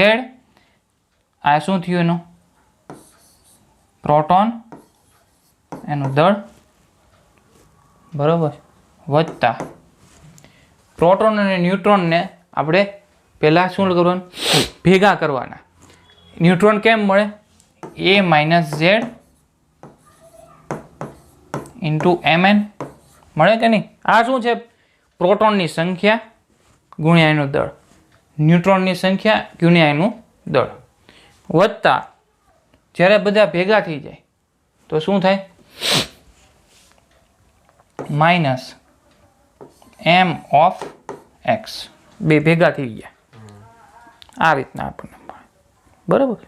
આ શું થયું એનું? પ્રોટોન, એનું દળ, બરોબર, વત્તા પ્રોટોન અને ન્યુટ્રોનને આપણે પહેલાં શું કરવાનું? ભેગા કરવાના. ન્યુટ્રોન કેમ મળે? A minus Z into mn મળે કે નહીં? આ શું છે? પ્રોટોનની સંખ્યા ગુણ્યા એનું દળ, ન્યુટ્રોનની સંખ્યા ગુણ્યા એનું દળ, વત્તા જ્યારે બધા ભેગા થઈ જાય તો શું થાય? Minus m of x. બે ભેગા થઈ ગયા આ રીતના આપણને મળે, બરાબર.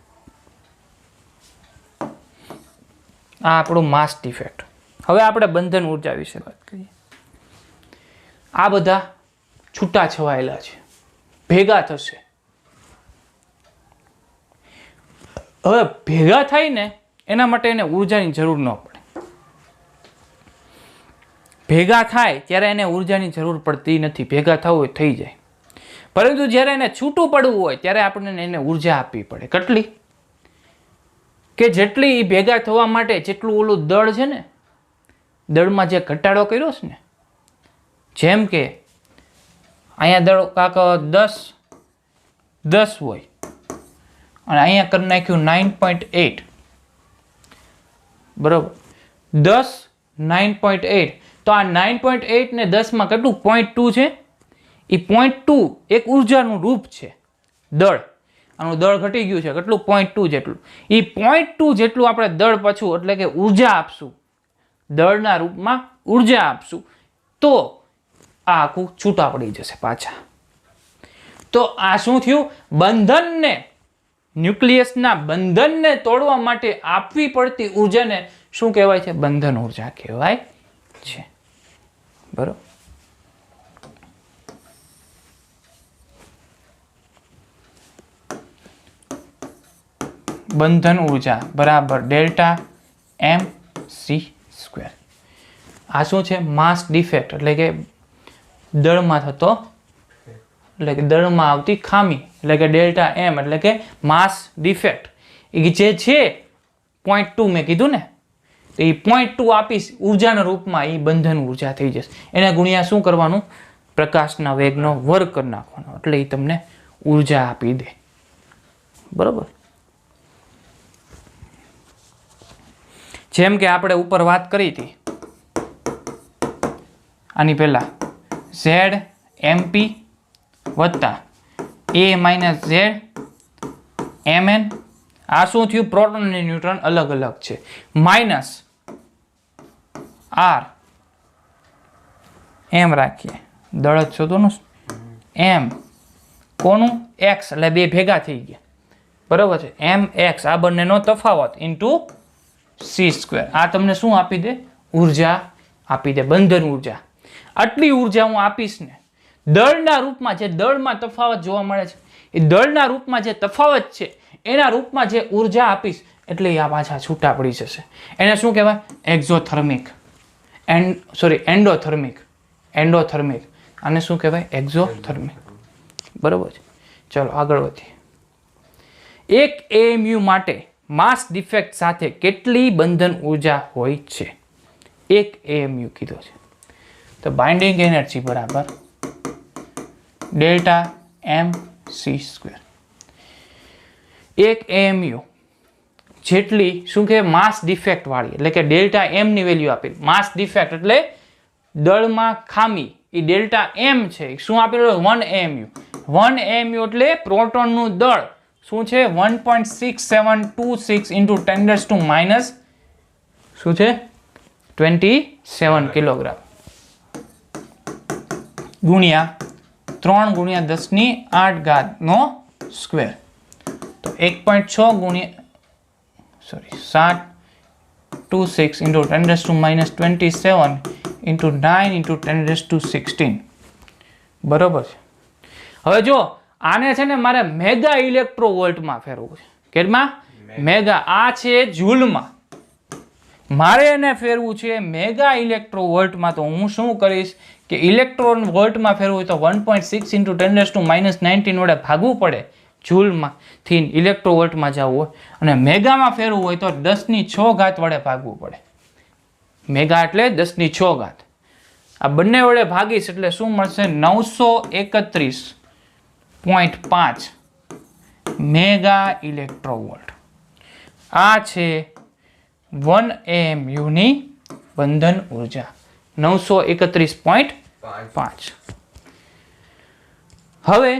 આ આપણું માસ ડિફેક્ટ. હવે આપણે બંધન ઉર્જા વિશે વાત કરીએ. આ બધા છૂટા છવાયેલા છે, ભેગા થશે. હવે ભેગા થાય ને એના માટે એને ઉર્જાની જરૂર ન પડે. ભેગા થાય ત્યારે એને ઉર્જાની જરૂર પડતી નથી. ભેગા થવું હોય થઈ જાય. પરંતુ જ્યારે એને છૂટું પડવું હોય ત્યારે આપણને એને ઉર્જા આપવી પડે. કેટલી? કે જેટલી ભેગા થવા માટે જેટલું ઓલું દળ છે ને, દળમાં જે ઘટાડો કર્યો છે ને, જેમ કે અહીંયા દળ કાંક 10 હોય અને અહીંયા કરી નાખ્યું 9.8, બરાબર? 10 9.8, તો આ 9.8 ને 10માં કેટલું 0.2 છે? એ 0.2 એક ઉર્જાનું રૂપ છે, દળ. આનું દળ ઘટી ગયું છે કેટલું? 0.2 જેટલું. એ 0.2 જેટલું આપણે દળ પાછું એટલે કે ઉર્જા આપશું, દળના રૂપમાં ઉર્જા આપશું, તો આ આખું છૂટા પડી જશે પાછા. તો આ શું થયું? બંધનને, ન્યુક્લિયસના બંધનને તોડવા માટે આપવી પડતી ઉર્જાને શું કહેવાય છે? બંધન ઉર્જા કહેવાય છે. બરોબર? બંધન ઉર્જા બરાબર ડેલ્ટા mc². આ શું છે? માસ ડિફેક્ટ એટલે કે દળમાં થતો, એટલે કે દળમાં આવતી ખામી, એટલે કે ડેલ્ટા m એટલે કે માસ ડિફેક્ટ. એ જે છે 0.2 મેં કીધું ને, તો એ 0.2 આપીશ ઉર્જાના રૂપમાં, એ બંધન ઉર્જા થઈ જશે. એને ગુણ્યા શું કરવાનું? પ્રકાશના વેગનો વર્ગ કરી નાખવાનો, એટલે એ તમને ઉર્જા આપી દે. બરોબર? જેમ કે આપણે ઉપર વાત કરી હતી આની પહેલા, Z mp વત્તા a z mn. આ શું થયું? પ્રોટોન અને ન્યુટ્રોન અલગ અલગ છે. માઇનસ r m રાખીએ, દળ જ શોધોનું, m કોનું? x, એટલે બે ભેગા થઈ ગયા. બરાબર છે? mx આ બંનેનો તફાવત ઇન્ટુ c². આ તમને શું આપી દે? ઉર્જા આપી દે, બંધન ઉર્જા. આટલી ઉર્જા હું આપીશ ને દળના રૂપમાં, જે દળમાં તફાવત જોવા મળે છે, એ દળના રૂપમાં જે તફાવત છે એના રૂપમાં જે ઉર્જા આપીશ, એટલે આ પાછા છૂટા પડી જશે. એને શું કહેવાય? Exothermic, endothermic. આને શું કહેવાય? એક્ઝોથર્મિક. બરોબર છે? ચલો આગળ વધીએ. એક AMU માટે માસ ડિફેક્ટ સાથે કેટલી બંધન ઉર્જા હોય છે? એક AMU કીધો છે, તો બાઇન્ડિંગ એનર્જી બરાબર ડેલ્ટા mc². એક AMU જેટલી શું કહેવાય? માસ ડિફેક્ટ વાળી, એટલે કે ડેલ્ટા m ની વેલ્યુ આપી. માસ ડિફેક્ટ એટલે દળમાં ખામી, એ ડેલ્ટા m છે. શું આપેલું? 1 AMU. 1 AMU એટલે પ્રોટોનનું દળ શું છે? 1.6726 ઇન્ટુ 10⁻⁻ શું છે? 27 કિલોગ્રામ ગુણ્યા 3 × 10⁸ નો સ્ક્વેર. તો 1.6 ગુણ્યા 726 ઇન્ટુ 10⁻27 ઇન્ટુ 9 ઇન્ટુ 10⁻16. બરોબર છે? હવે જો આને છે ને મારે મેગા ઇલેક્ટ્રો વોલ્ટમાં ફેરવવું છે. કેટલામાં? મેગા. આ છે જૂલમાં. મારે એને ફેરવું છે મેગા ઇલેક્ટ્રો વોલ્ટમાં. તો હું શું કરીશ કે ઇલેક્ટ્રોન વોલ્ટમાં ફેરવું હોય તો 1.6 ઇન્ટુ 10⁻19 વડે ભાગવું પડે જૂલમાંથી ઇલેક્ટ્રો વોલ્ટમાં જવું હોય, અને મેગામાં ફેરવું હોય તો 10⁶ વડે ભાગવું પડે. મેગા એટલે 10⁶. આ બંને વડે ભાગીશ એટલે શું મળશે? 931.5 મેગા ઇલેક્ટ્રો વોલ્ટ. આ છે 1 AMU ની બંધન ઉર્જા 931.5. હવે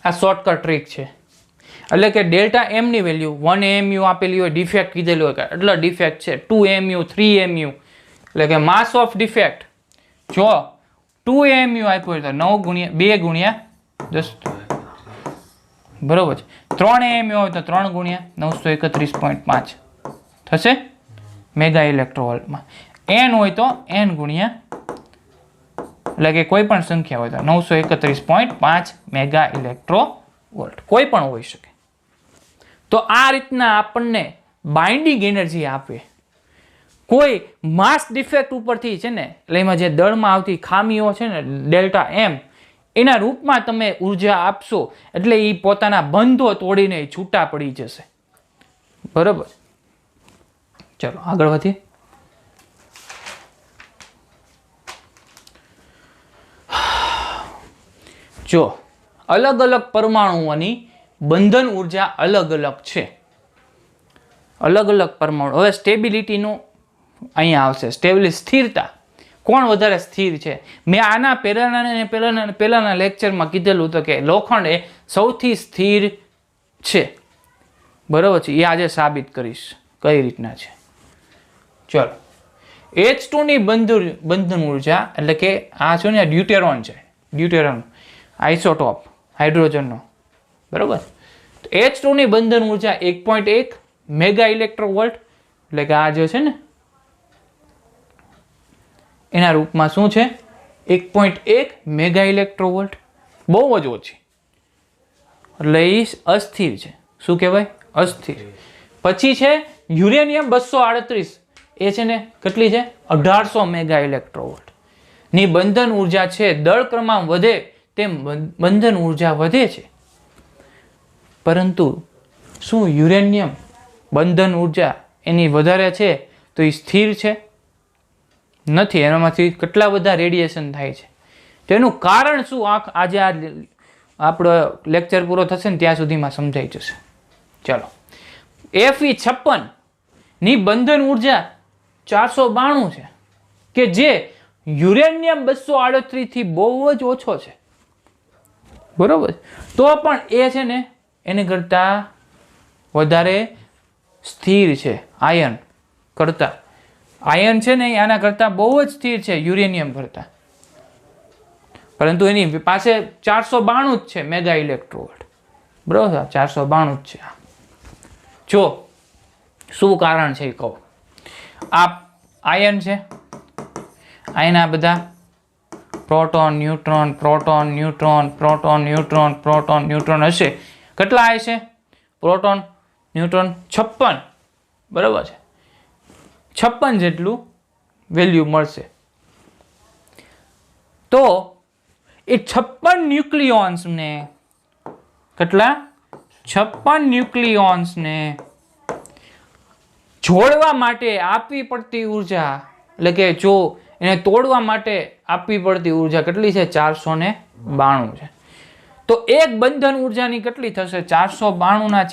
આ શોર્ટકટ ટ્રીક છે, એટલે કે ડેલ્ટા m ની વેલ્યુ 1 AMU આપેલી હોય, ડિફેક્ટ કીધેલું હોય એટલે ડિફેક્ટ છે 2 AMU 3 AMU, એટલે કે માસ ઓફ ડિફેક્ટ. જો 2 AMU આપ્યું હોય તો 2 × 10, બરોબર છે? 3 AMU હોય તો 3 × 931.5 થશે. મેગા ઇલેક્ટ્રોવોલ્ટમાં. n હોય તો n ગુણ્યા, એટલે કે કોઈ પણ સંખ્યા હોય તો 931.5 મેગા ઇલેક્ટ્રોવોલ્ટ કોઈ પણ હોઈ શકે. તો આ રીતના આપણને બાઇન્ડિંગ એનર્જી આપે. કોઈ માસ ડિફેક્ટ ઉપરથી છે ને, એટલે એમાં જે દળમાં આવતી ખામીઓ છે ને ડેલ્ટા એમ, એના રૂપમાં તમે ઉર્જા આપશો એટલે એ પોતાના બંધો તોડીને છૂટા પડી જશે. બરોબર, ચલો આગળ વધીએ. જો અલગ અલગ પરમાણુઓની બંધન ઉર્જા અલગ અલગ છે. અલગ અલગ પરમાણુ. હવે સ્ટેબિલિટીનું અહીંયા આવશે. સ્ટેબિલિટી, સ્થિરતા. કોણ વધારે સ્થિર છે? મેં આના પહેલાના લેક્ચરમાં કીધેલું હતું કે લોખંડ એ સૌથી સ્થિર છે. બરોબર છે, એ આજે સાબિત કરીશ કઈ રીતના છે. ચલો, H2 ની બંધન ઉર્જા એટલે કે આ છે ને ડ્યુટેરોન છે, ડ્યુટેરોન આઇસોટોપ હાઇડ્રોજનનો. બરોબર, H2 ની બંધન ઉર્જા 1.1 મેગા ઇલેક્ટ્રોવોલ્ટ, એટલે કે આ જે છે ને એના રૂપમાં શું છે 1.1 મેગા ઇલેક્ટ્રોવોલ્ટ. બહુ જ ઓછી, એટલે એ અસ્થિર છે. શું કહેવાય? અસ્થિર. પછી છે યુરેનિયમ 238, એ છે ને કેટલી છે 1800 મેગા ઇલેક્ટ્રોવોલ્ટ ની બંધન ઉર્જા છે. દળ ક્રમાંક વધે તેમ બંધન ઉર્જા વધે છે. પરંતુ શું યુરેનિયમ બંધન ઉર્જા એની વધારે છે તો એ સ્થિર છે? નથી. એનામાંથી કેટલા બધા રેડિયેશન થાય છે. તેનું કારણ શું? આજે આપણો લેક્ચર પૂરો થશે ને ત્યાં સુધીમાં સમજાઈ જશે. ચાલો, Fe56 ની બંધન ઉર્જા 492 છે, કે જે યુરેનિયમ 238 થી બહુ જ ઓછો છે. બરોબર, તો પણ એ છે ને એને કરતા વધારે સ્થિર છે. આયન કરતા, આયન છે ને આના કરતા બહુ જ સ્થિર છે યુરેનિયમ કરતા. પરંતુ એની પાસે 492 જ છે મેગા ઇલેક્ટ્રોવોલ્ટ. બરોબર, 492 જ છે. જો શું કારણ છે એ કહું. આ આયન છે, આયના બધા proton neutron proton neutron proton neutron proton neutron હશે. કેટલા હશે પ્રોટોન ન્યુટ્રોન? 56. બરાબર છે, 56 જેટલું વેલ્યુ મળશે. તો એ 56 ન્યુક્લિયોન્સને કેટલા 56 ન્યુક્લિયોન્સને જોડવા માટે આપવી પડતી ઉર્જા, એટલે કે જો એને તોડવા માટે આપવી પડતી ઉર્જા કેટલી છે 492 છે. તો એક બંધન ઉર્જાની કેટલી થશે 492 ના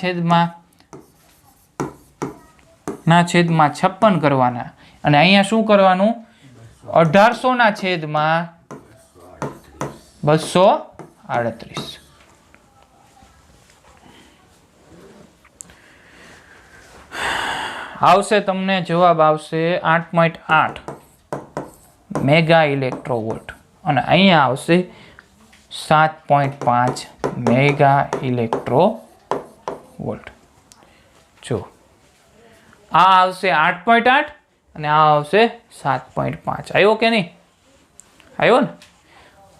છેદમાં 56 કરવાના, અને અહીંયા શું કરવાનું 1800 ના છેદમાં 238. આવશે તમને જવાબ આવશે 8.8 મેગા ઇલેક્ટ્રોવોલ્ટ, અને અહીંયા આવશે 7.5 મેગા ઇલેક્ટ્રોવોલ્ટ. જો આ આવશે 8.8 અને આ આવશે 7.5. આવ્યો કે નહીં? આવ્યો ને?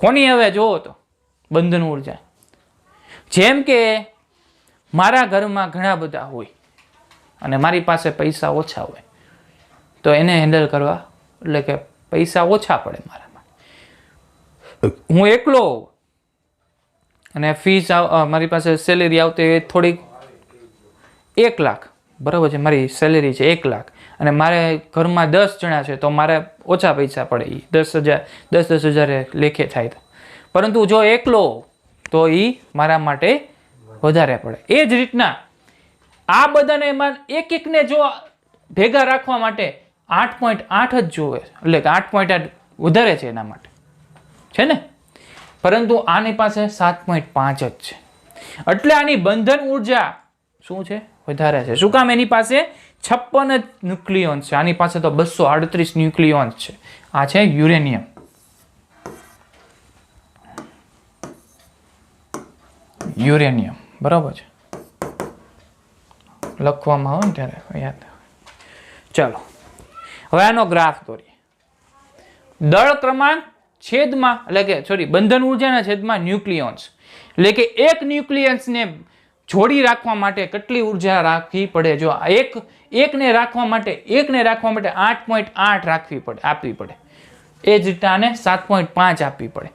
કોની હવે જોવો તો બંધન ઉર્જા. જેમ કે મારા ઘરમાં ઘણા બધા હોય અને મારી પાસે પૈસા ઓછા હોય, તો એને હેન્ડલ કરવા એટલે કે પૈસા ઓછા પડે મારામાં, હું એકલો હોઉં અને ફીસ મારી પાસે સેલેરી આવતી થોડીક 1 લાખ, બરાબર છે, મારી સેલેરી છે 1 લાખ અને મારે ઘરમાં 10 જણા છે તો મારે ઓછા પૈસા પડે, 10,000 લેખે થાય. પરંતુ જો એકલો તો એ મારા માટે વધારે પડે. એ જ રીતના આ બધાને એક એકને જો ભેગા રાખવા માટે 8.8 જ જોવે, એટલે કે 8.8 વધારે છે એના માટે, છે ને? પરંતુ આની પાસે 7.5 જ છે, એટલે આની બંધન ઉર્જા શું છે વધારે છે. શું કામ? એની પાસે 56 જ ન્યુક્લિયોન્સ છે, આની પાસે તો 238 ન્યુક્લિયોન્સ છે. આ છે યુરેનિયમ. યુરેનિયમ બરાબર છે, લખવામાં આવે ને ત્યારે યાદ. ચાલો હવે આનો ગ્રાફ દોરીએ. દળ ક્રમાંક છેદમાં એટલે કે સોરી બંધન ઉર્જાના છેદમાં ન્યુક્લિયોન્સ એટલે કે એક ન્યુક્લિયન્સને જોડી રાખવા માટે કેટલી ઉર્જા રાખવી પડે? જો એકને રાખવા માટે 8.8 આપવી પડે. એ જ રીતે આને 7.5 આપવી પડે.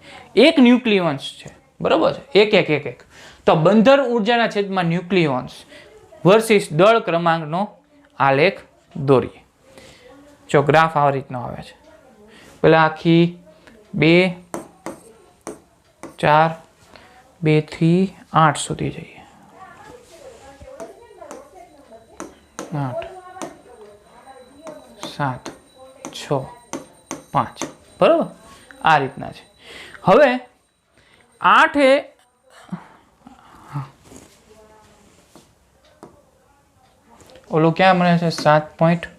એક ન્યુક્લિયોન્સ છે, બરોબર છે, એક. તો બંધન ઉર્જાના છેદમાં ન્યુક્લિયોન્સ વર્સિસ દળ ક્રમાંકનો આલેખ દોરીએ. જો ગ્રાફ આ રીતનો આવે છે. પેલા આખી 2 4 2 થી 8 સુધી જઈએ. 8 7 6 5 બરોબર આ રીતના છે. હવે 8 એ ઓલું ક્યાં મળે છે? 7.5.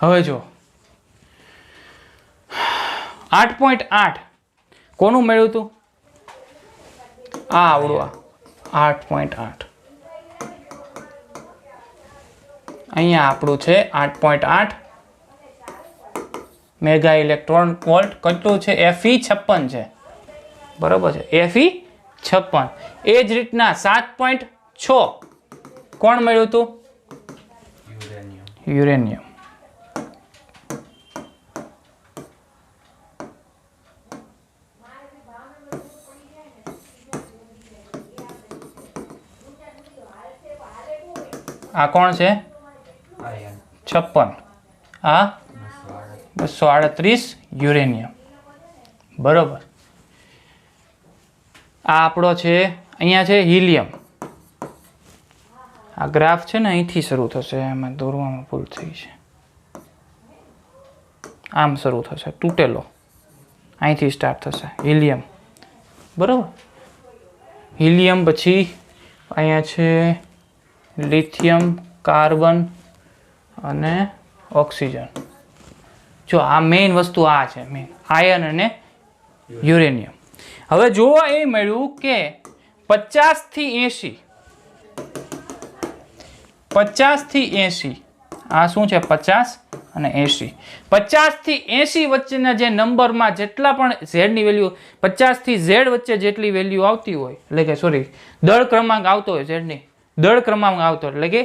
હવે જો 8.8 કોનું મળ્યું હતું? આ આવડું 8.8 અહીંયા આપણું છે 8.8 મેગા ઇલેક્ટ્રોન વોલ્ટ. કેટલું છે? Fe 56 છે, બરોબર છે, Fe 56. એ જ રીતના 7.6 કોણ મળ્યું હતું? યુરેનિયમ. આ કોણ છે? 56. આ 238 યુરેનિયમ, બરોબર. આ આપણો છે અહીંયા છે હિલિયમ. આ ગ્રાફ છે ને અહીંથી શરૂ થશે, એમાં દોરવામાં ભૂલ થઈ છે. આમ શરૂ થશે, તૂટેલો અહીંથી સ્ટાર્ટ થશે હિલિયમ, બરોબર. હિલિયમ પછી અહીંયા છે લિથિયમ, કાર્બન અને ઓક્સિજન. જો આ મેઇન વસ્તુ આ છે, મેઇન આયર્ન અને યુરેનિયમ. હવે જોવા એ મળ્યું કે 50 થી 80 આ શું છે? 50 અને 80. 50 થી 80 વચ્ચેના જે નંબરમાં જેટલા પણ ઝેડની વેલ્યુ 50 થી ઝેડ વચ્ચે જેટલી વેલ્યુ આવતી હોય, એટલે કે સોરી દળ ક્રમાંક આવતો હોય ઝેડની દળ ક્રમાંક આવતો એટલે કે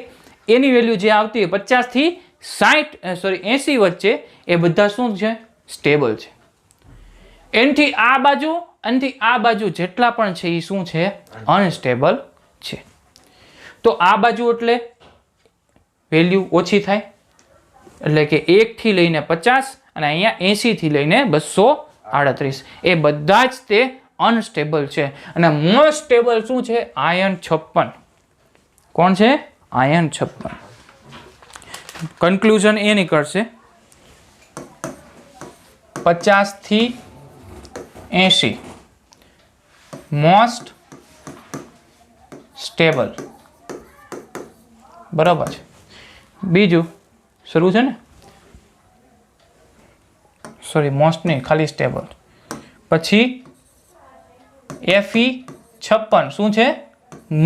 એની વેલ્યુ જે આવતી હોય 50 થી 80 વચ્ચે, એ બધા શું છે? સ્ટેબલ છે. એનથી આ બાજુ અને આ બાજુ જેટલા પણ છે એ શું છે? અનસ્ટેબલ છે. તો આ બાજુ એટલે વેલ્યુ ઓછી થાય, એટલે કે 1 થી લઈને 50 અને અહીંયા 80 થી લઈને 238, એ બધા જ તે અનસ્ટેબલ છે. અને મોસ્ટ સ્ટેબલ શું છે? આયર્ન 56. કોણ છે? આયર્ન 56. કન્ક્લુઝન એ નીકળશે 50 થી 80 મોસ્ટ સ્ટેબલ, બરાબર છે. બીજું શરૂ છે ને, સોરી મોસ્ટ નહીં, ખાલી સ્ટેબલ. પછી Fe 56 શું છે?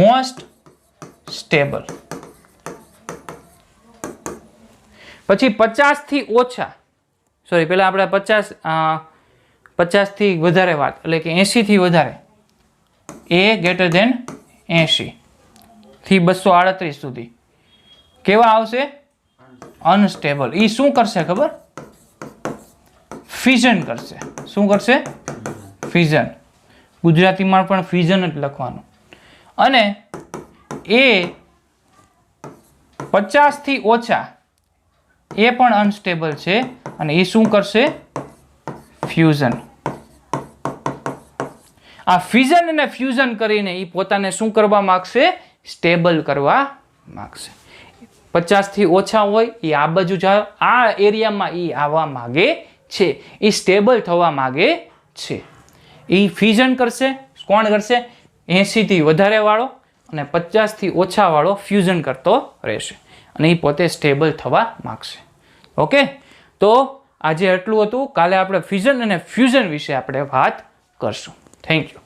Most stable. પછી 50 થી ઓછા, સોરી પેલા આપણે 50 થી વધારે વાત એટલે કે 80 થી વધારે, એ ગ્રેટર ધેન 80 થી 238 સુધી કેવા આવશે? અનસ્ટેબલ. એ શું કરશે ખબર? ફ્યુઝન કરશે. શું કરશે? ફ્યુઝન. ગુજરાતીમાં પણ ફ્યુઝન જ લખવાનું. અને એ 50 થી ઓછા એ પણ અનસ્ટેબલ છે, અને એ શું કરશે? ફ્યુઝન. આ ફ્યુઝન અને ફ્યુઝન કરીને એ પોતાને શું કરવા માંગશે? સ્ટેબલ કરવા માગશે. 50થી ઓછા હોય એ આ બાજુ જાય, આ એરિયામાં એ આવવા માગે છે, એ સ્ટેબલ થવા માગે છે. એ ફ્યુઝન કરશે. કોણ કરશે? 80થી વધારે વાળો અને 50થી ઓછા વાળો ફ્યુઝન કરતો રહેશે અને એ પોતે સ્ટેબલ થવા માગશે. ઓકે, તો આજે એટલું હતું. કાલે આપણે ફ્યુઝન અને ફ્યુઝન વિશે આપણે વાત કરશું. Thank you.